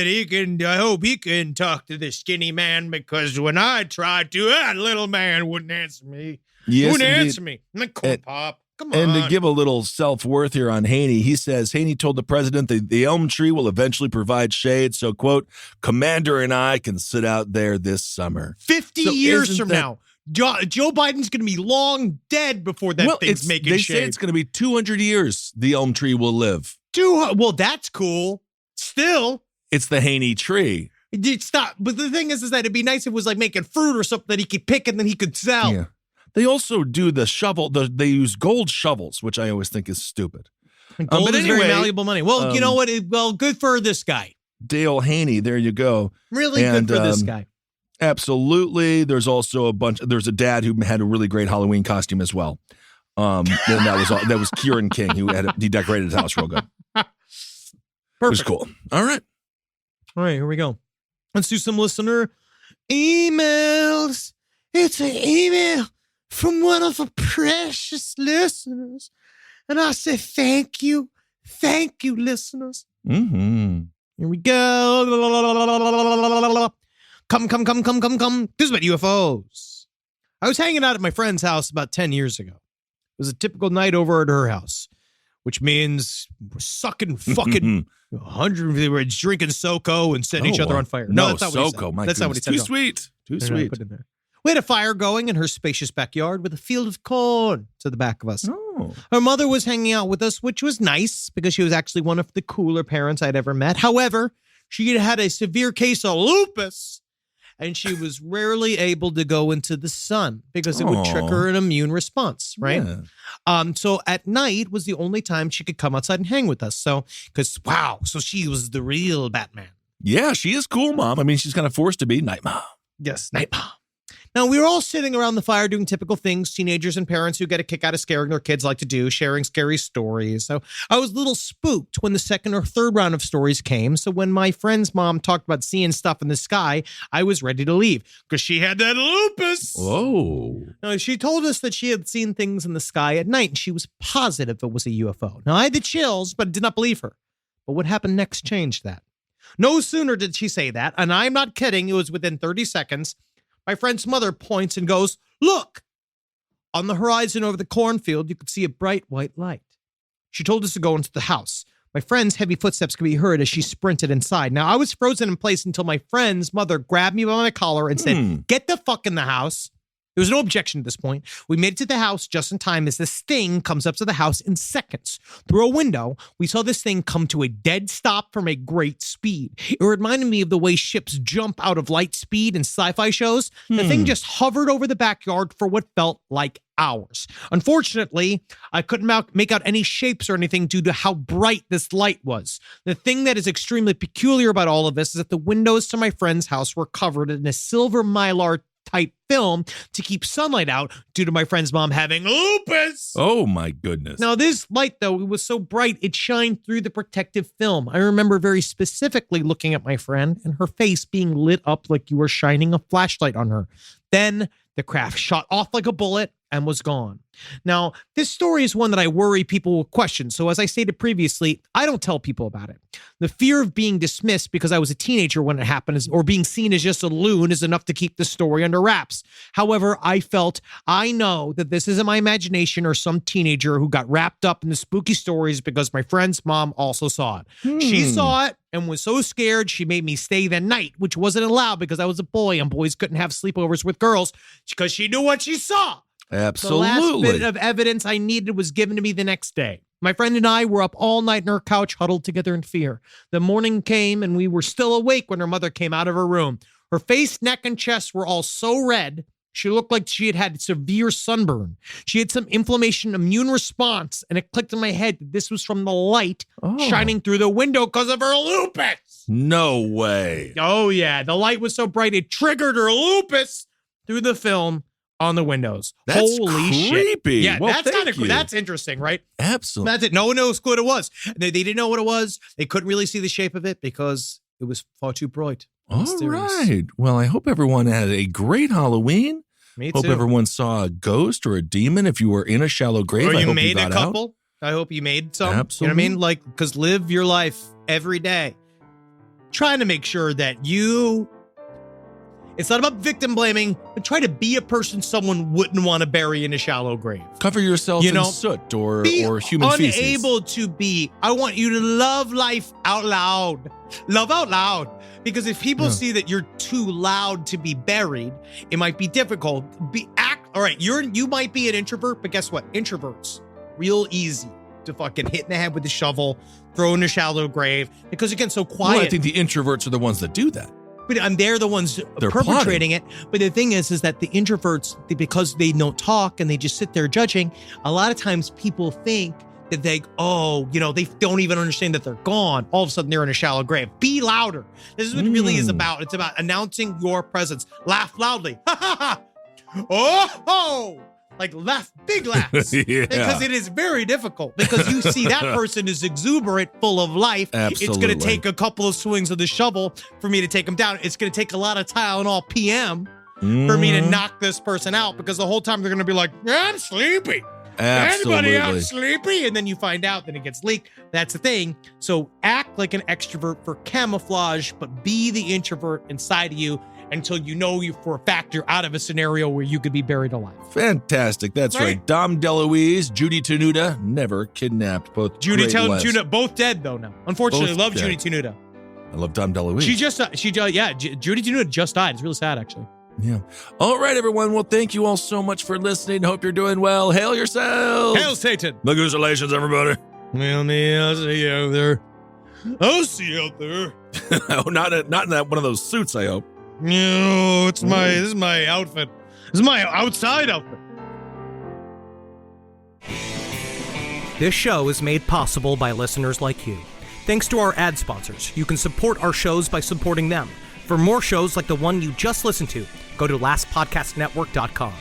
he can talk to the skinny man, because when I tried to, that little man wouldn't answer me. Yes, wouldn't indeed. answer me. Corn Pop. Come on. And to give a little self-worth here on Haney, he says, Haney told the president that the elm tree will eventually provide shade. So, quote, Commander and I can sit out there this summer. 50 years from now, Joe Biden's going to be long dead before that thing's making shade. They say it's going to be 200 years the elm tree will live. Well, that's cool. Still. It's the Haney tree. Stop. But the thing is that it'd be nice if it was like making fruit or something that he could pick and then he could sell. Yeah. They also do the shovel. They use gold shovels, which I always think is stupid. Gold is very malleable money. Well, you know what? Good for this guy. Dale Haney, there you go. Really good for this guy. Absolutely. There's also there's a dad who had a really great Halloween costume as well. And that was Kieran King, he decorated his house real good. Perfect. It was cool. All right, here we go. Let's do some listener emails. It's an email from one of our precious listeners. And I say thank you. Thank you, listeners. Mm-hmm. Here we go. Come. This is about UFOs. I was hanging out at my friend's house about 10 years ago. It was a typical night over at her house, which means we're sucking fucking 100. They were drinking SoCo and setting each other on fire. No, that's not what he said. SoCo. My that's not what he said. Too sweet. Too sweet. Put it in there. We had a fire going in her spacious backyard with a field of corn to the back of us. Oh. Her mother was hanging out with us, which was nice because she was actually one of the cooler parents I'd ever met. However, she had a severe case of lupus, and she was rarely able to go into the sun because it would trigger an immune response, right? Yeah. So at night was the only time she could come outside and hang with us. So she was the real Batman. Yeah, she is cool, Mom. I mean, she's kind of forced to be Night Mom. Yes, Night Mom. Now, we were all sitting around the fire doing typical things teenagers and parents who get a kick out of scaring their kids like to do, sharing scary stories. So I was a little spooked when the second or third round of stories came. So when my friend's mom talked about seeing stuff in the sky, I was ready to leave because she had that lupus. Whoa. Now, she told us that she had seen things in the sky at night, and she was positive it was a UFO. Now, I had the chills, but did not believe her. But what happened next changed that. No sooner did she say that, and I'm not kidding, it was within 30 seconds, my friend's mother points and goes, "Look!" On the horizon over the cornfield, you could see a bright white light. She told us to go into the house. My friend's heavy footsteps could be heard as she sprinted inside. Now, I was frozen in place until my friend's mother grabbed me by my collar and said, "Get the fuck in the house." There was no objection at this point. We made it to the house just in time as this thing comes up to the house in seconds. Through a window, we saw this thing come to a dead stop from a great speed. It reminded me of the way ships jump out of light speed in sci-fi shows. The thing just hovered over the backyard for what felt like hours. Unfortunately, I couldn't make out any shapes or anything due to how bright this light was. The thing that is extremely peculiar about all of this is that the windows to my friend's house were covered in a silver mylar type film to keep sunlight out due to my friend's mom having lupus. Oh my goodness. Now this light though, it was so bright, it shined through the protective film. I remember very specifically looking at my friend and her face being lit up like you were shining a flashlight on her. Then the craft shot off like a bullet and was gone. Now, this story is one that I worry people will question. So as I stated previously, I don't tell people about it. The fear of being dismissed because I was a teenager when it happened or being seen as just a loon is enough to keep the story under wraps. However, I know that this isn't my imagination or some teenager who got wrapped up in the spooky stories because my friend's mom also saw it. She saw it and was so scared she made me stay the night, which wasn't allowed because I was a boy and boys couldn't have sleepovers with girls because she knew what she saw. Absolutely. The last bit of evidence I needed was given to me the next day. My friend and I were up all night on our couch, huddled together in fear. The morning came, and we were still awake when her mother came out of her room. Her face, neck, and chest were all so red, she looked like she had had severe sunburn. She had some inflammation immune response, and it clicked in my head that this was from the light shining through the window because of her lupus. No way. Oh, yeah. The light was so bright, it triggered her lupus through the film on the windows. That's Holy creepy. shit. Yeah, well, that's kind of you. that's interesting, right? Absolutely. That's it. No one knows what it was. They didn't know what it was. They couldn't really see the shape of it because it was far too bright. All right. Well, I hope everyone had a great Halloween. Me too. Hope everyone saw a ghost or a demon. If you were in a shallow grave, or I you hope made you got a couple. Out. I hope you made some. Absolutely. You know what I mean? Like, because live your life every day. Trying to make sure that you... It's not about victim blaming, but try to be a person someone wouldn't want to bury in a shallow grave. Cover yourself in soot or human feces. Unable to be. I want you to love life out loud. Love out loud. Because if people see that you're too loud to be buried, it might be difficult. All right, you might be an introvert, but guess what? Introverts, real easy to fucking hit in the head with a shovel, throw in a shallow grave, because again, so quiet. Well, I think the introverts are the ones that do that. But they're the ones They're perpetrating it. But the thing is that the introverts, because they don't talk and they just sit there judging, a lot of times people think that they don't even understand that they're gone. All of a sudden, they're in a shallow grave. Be louder. This is what it really is about. It's about announcing your presence. Laugh loudly. Ha ha ha. Oh, like laugh, big laughs. Yeah. Because it is very difficult. Because you see that person is exuberant, full of life. Absolutely. It's going to take a couple of swings of the shovel for me to take them down. It's going to take a lot of Tylenol PM for me to knock this person out, because the whole time they're going to be like, I'm sleepy. Absolutely. Anybody else sleepy? And then you find out, then it gets leaked. That's the thing. So act like an extrovert for camouflage, but be the introvert inside of you until you know you for a fact you're out of a scenario where you could be buried alive. Fantastic. That's right. Dom DeLuise, Judy Tenuta, never kidnapped. Both Judy great lives. Tenuta, both dead though now. Unfortunately, Both I love dead. Judy Tenuta. I love Dom DeLuise. Judy Tenuta just died. It's really sad, actually. Yeah. All right, everyone. Well, thank you all so much for listening. Hope you're doing well. Hail yourselves. Hail Satan. Congratulations, everybody. Well, me, I'll see you out there. I'll see you out there. Oh, not in that one of those suits, I hope. No, this is my outfit. This is my outside outfit. This show is made possible by listeners like you. Thanks to our ad sponsors, you can support our shows by supporting them. For more shows like the one you just listened to, go to lastpodcastnetwork.com.